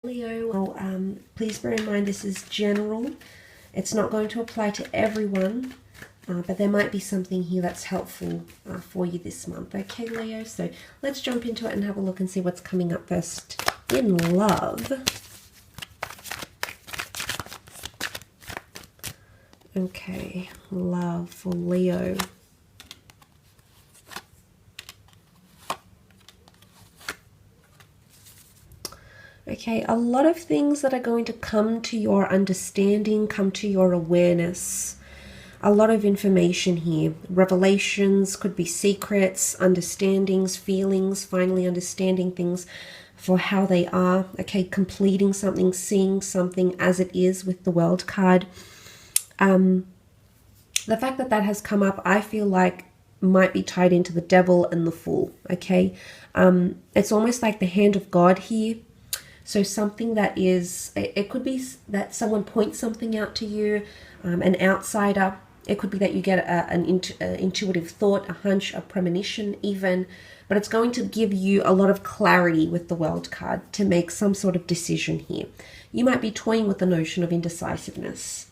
Leo, well, please bear in mind this is general. It's not going to apply to everyone, but there might be something here that's helpful for you this month. Okay, Leo, so let's jump into it and have a look and see what's coming up first in love. Okay, love for Leo. Okay, a lot of things that are going to come to your understanding, come to your awareness. A lot of information here. Revelations, could be secrets, understandings, feelings, finally understanding things for how they are. Okay, completing something, seeing something as it is with the World card. The fact that that has come up, I feel like might be tied into the Devil and the Fool. Okay, it's almost like the hand of God here. So something that is, it could be that someone points something out to you, an outsider. It could be that you get an intuitive thought, a hunch, a premonition even, but it's going to give you a lot of clarity with the World card to make some sort of decision here. You might be toying with the notion of indecisiveness.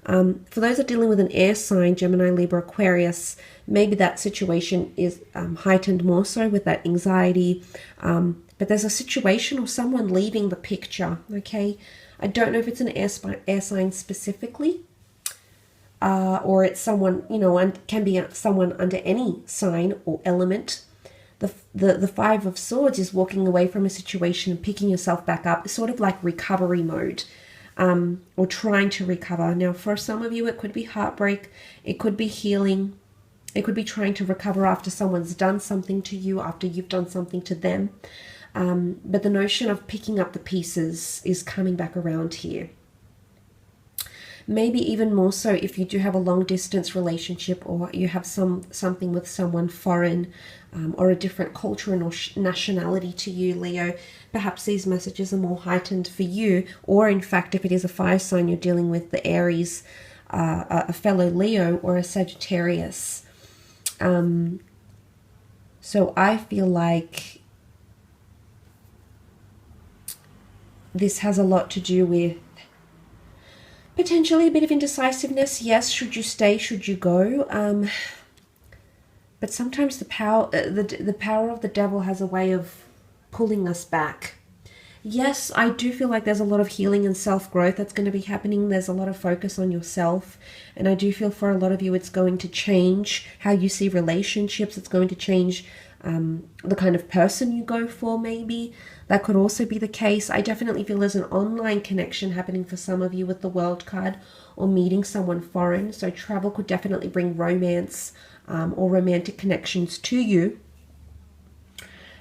For those that are dealing with an air sign, Gemini, Libra, Aquarius, maybe that situation is heightened more so with that anxiety. But there's a situation or someone leaving the picture, okay? I don't know if it's an air sign specifically, or it's someone, you know, and can be someone under any sign or element. The Five of Swords is walking away from a situation and picking yourself back up, sort of like recovery mode, or trying to recover. Now, for some of you, it could be heartbreak, it could be healing, it could be trying to recover after someone's done something to you, after you've done something to them. But the notion of picking up the pieces is coming back around here. Maybe even more so if you do have a long distance relationship, or you have something with someone foreign, or a different culture or nationality to you, Leo. Perhaps these messages are more heightened for you, or in fact, if it is a fire sign, you're dealing with the Aries, a fellow Leo or a Sagittarius. So I feel like this has a lot to do with potentially a bit of indecisiveness. Yes, should you stay? Should you go? But sometimes the power of the Devil has a way of pulling us back. Yes, I do feel like there's a lot of healing and self-growth that's going to be happening. There's a lot of focus on yourself. And I do feel for a lot of you, it's going to change how you see relationships. It's going to change the kind of person you go for, maybe. That could also be the case. I definitely feel there's an online connection happening for some of you with the World card, or meeting someone foreign. So travel could definitely bring romance or romantic connections to you.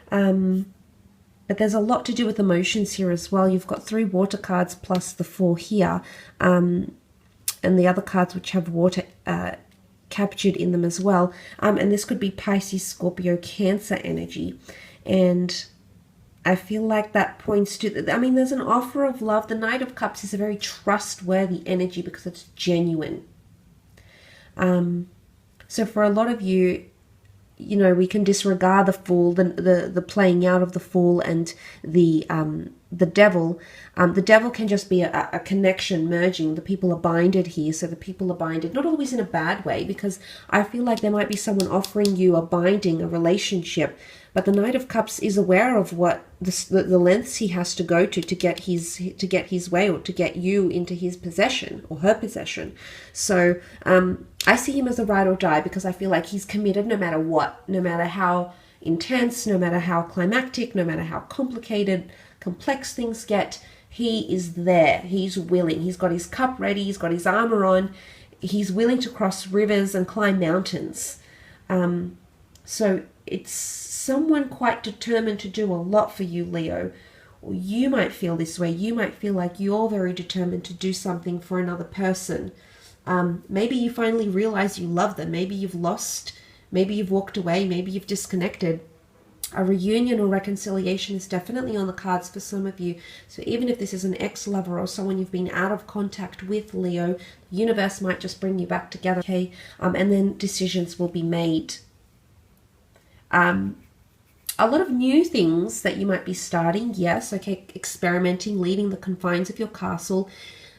But there's a lot to do with emotions here as well. You've got 3 water cards plus the 4 here. And the other cards which have water captured in them as well. And this could be Pisces, Scorpio, Cancer energy. And I feel like that points to, I mean, there's an offer of love. The Knight of Cups is a very trustworthy energy because it's genuine. So for a lot of you, you know, we can disregard the Fool, the playing out of the Fool and the Devil. The Devil can just be a connection merging. The people are binded here, so the people are binded, not always in a bad way, because I feel like there might be someone offering you a binding, a relationship, but the Knight of Cups is aware of what the lengths he has to go to get his way, or to get you into his possession or her possession. So I see him as a ride or die, because I feel like he's committed no matter what, no matter how intense, no matter how climactic, no matter how complicated, complex things get. He is there. He's willing. He's got his cup ready. He's got his armor on. He's willing to cross rivers and climb mountains. So it's someone quite determined to do a lot for you, Leo. Or you might feel this way. You might feel like you're very determined to do something for another person. Maybe you finally realize you love them. Maybe you've lost. Maybe you've walked away. Maybe you've disconnected. A reunion or reconciliation is definitely on the cards for some of you. So even if this is an ex-lover or someone you've been out of contact with, Leo, the universe might just bring you back together, okay? And then decisions will be made. a lot of new things that you might be starting. Yes, okay, experimenting, leaving the confines of your castle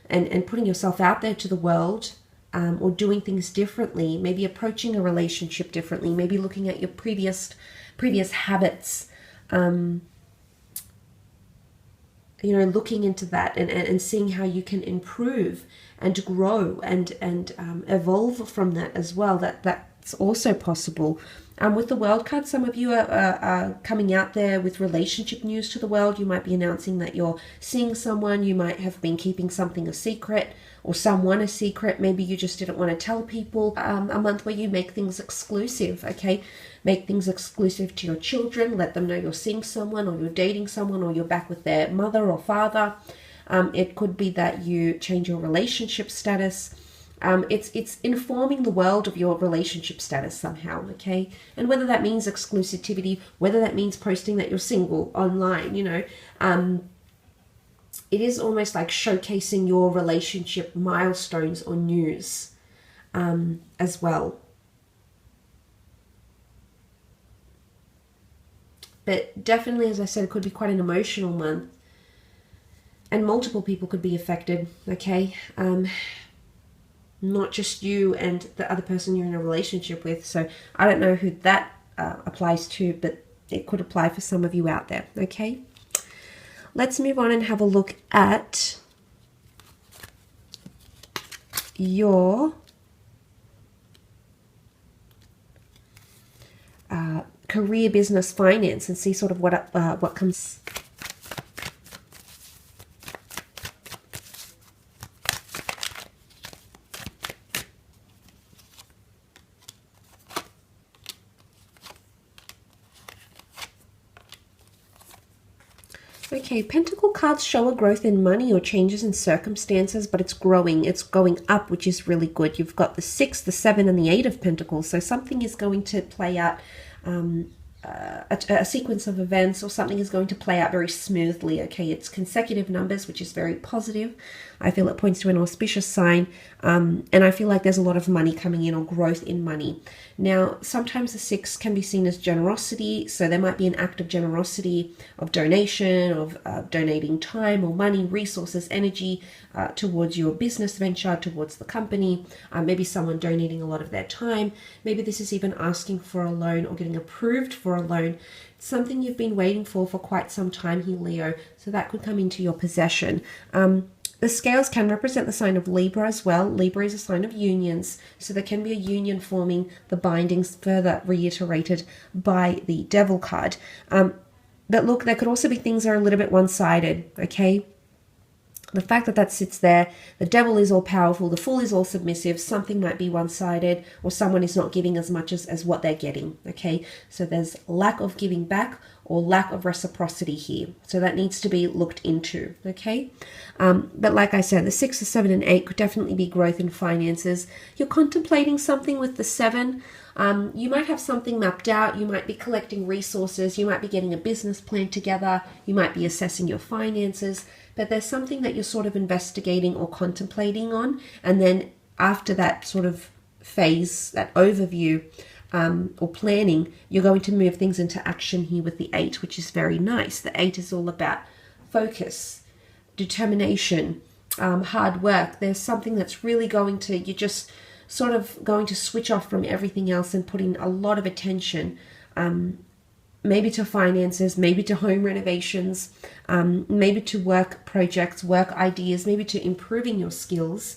and putting yourself out there to the world, or doing things differently, maybe approaching a relationship differently, maybe looking at your previous habits, looking into that and seeing how you can improve and grow and evolve from that as well. That's also possible. With the World card, some of you are coming out there with relationship news to the world. You might be announcing that you're seeing someone. You might have been keeping something a secret, or someone a secret. Maybe you just didn't want to tell people. A month where you make things exclusive, okay? Make things exclusive to your children. Let them know you're seeing someone, or you're dating someone, or you're back with their mother or father. It could be that you change your relationship status. It's informing the world of your relationship status somehow, okay? And whether that means exclusivity, whether that means posting that you're single online, it is almost like showcasing your relationship milestones or news as well. But definitely, as I said, it could be quite an emotional month. And multiple people could be affected, okay? Not just you and the other person you're in a relationship with. So I don't know who that applies to, but it could apply for some of you out there, okay? Let's move on and have a look at your career, business, finance, and see sort of what comes. Okay, Pentacle cards show a growth in money or changes in circumstances, but it's growing. It's going up, which is really good. You've got the 6, the 7, and the 8 of Pentacles. So something is going to play out, a sequence of events, or something is going to play out very smoothly. Okay, it's consecutive numbers, which is very positive. I feel it points to an auspicious sign, and I feel like there's a lot of money coming in, or growth in money. Now, sometimes the 6 can be seen as generosity, so there might be an act of generosity, of donation, of donating time or money, resources, energy towards your business venture, towards the company. Maybe someone donating a lot of their time. Maybe this is even asking for a loan or getting approved for a loan. It's something you've been waiting for quite some time here, Leo, so that could come into your possession. The scales can represent the sign of Libra as well. Libra is a sign of unions, so there can be a union forming, the bindings further reiterated by the Devil card. But look, there could also be things that are a little bit one-sided, okay? The fact that that sits there, the Devil is all powerful, the Fool is all submissive, something might be one-sided, or someone is not giving as much as what they're getting, okay? So there's lack of giving back or lack of reciprocity here. So that needs to be looked into, okay? But like I said, the 6, the 7, and 8 could definitely be growth in finances. You're contemplating something with the 7. You might have something mapped out. You might be collecting resources. You might be getting a business plan together. You might be assessing your finances. But there's something that you're sort of investigating or contemplating on. And then after that sort of phase, that overview or planning, you're going to move things into action here with the 8, which is very nice. The 8 is all about focus, determination, hard work. There's something that's really going to, you're just sort of going to switch off from everything else and put in a lot of attention, maybe to finances, maybe to home renovations, maybe to work projects, work ideas, maybe to improving your skills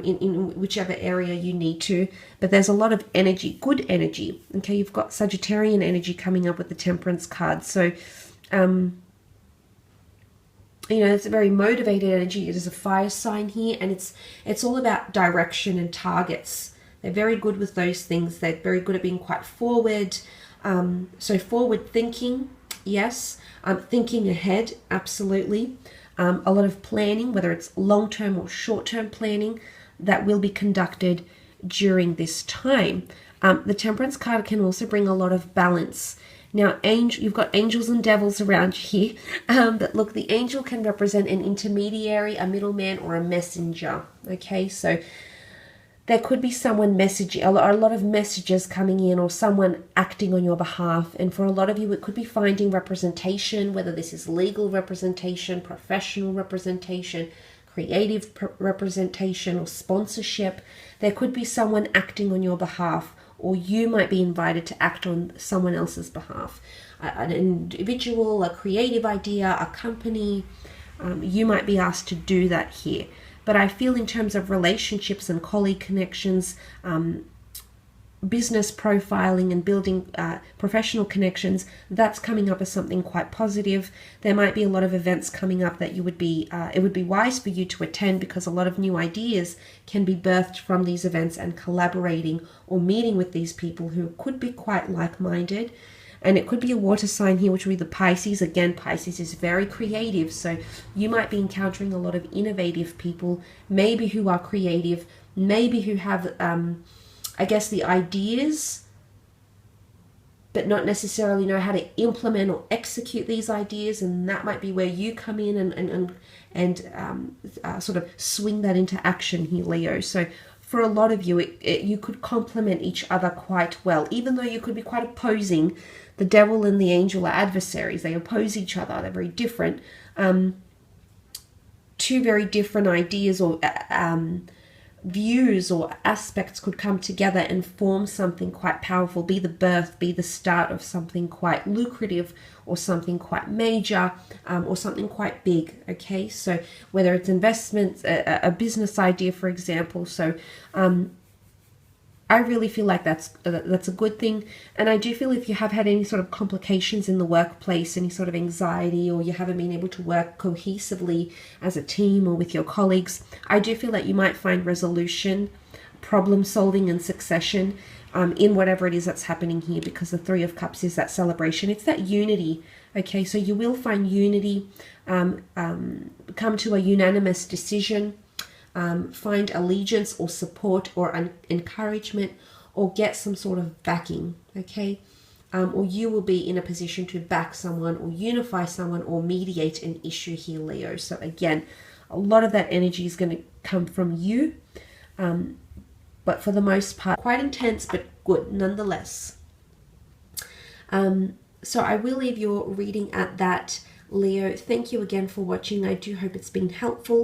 in whichever area you need to. But there's a lot of energy, good energy. Okay, you've got Sagittarian energy coming up with the Temperance card. So, it's a very motivated energy. It is a fire sign here, and it's all about direction and targets. They're very good with those things. They're very good at being quite forward. So forward thinking, yes. Thinking ahead, absolutely. A lot of planning, whether it's long-term or short-term planning, that will be conducted during this time. The Temperance card can also bring a lot of balance. Now, you've got angels and devils around here, but look, the angel can represent an intermediary, a middleman, or a messenger. Okay, so there could be someone messaging, a lot of messages coming in, or someone acting on your behalf. And for a lot of you, it could be finding representation, whether this is legal representation, professional representation, creative representation, or sponsorship. There could be someone acting on your behalf, or you might be invited to act on someone else's behalf. An individual, a creative idea, a company, you might be asked to do that here. But I feel in terms of relationships and colleague connections, business profiling and building professional connections, that's coming up as something quite positive. There might be a lot of events coming up that you would be, it would be wise for you to attend, because a lot of new ideas can be birthed from these events and collaborating or meeting with these people who could be quite like-minded. And it could be a water sign here, which would be the Pisces. Again, Pisces is very creative, so you might be encountering a lot of innovative people, maybe who are creative, maybe who have, I guess, the ideas, but not necessarily know how to implement or execute these ideas. And that might be where you come in and sort of swing that into action here, Leo. So for a lot of you, you could complement each other quite well, even though you could be quite opposing. The devil and the angel are adversaries. They oppose each other. They're very different. Two very different ideas or views or aspects could come together and form something quite powerful, be the birth, be the start of something quite lucrative, or something quite major, or something quite big. Okay, so whether it's investments, a business idea, for example. So I really feel like that's a good thing. And I do feel if you have had any sort of complications in the workplace, any sort of anxiety, or you haven't been able to work cohesively as a team or with your colleagues, I do feel that you might find resolution, problem solving, and succession in whatever it is that's happening here, because the Three of Cups is that celebration. It's that unity. Okay, so you will find unity, come to a unanimous decision, find allegiance or support or encouragement, or get some sort of backing. Okay, or you will be in a position to back someone or unify someone or mediate an issue here, Leo. So again, a lot of that energy is going to come from you, but for the most part quite intense, but good nonetheless. So I will leave your reading at that, Leo. Thank you again for watching. I do hope it's been helpful.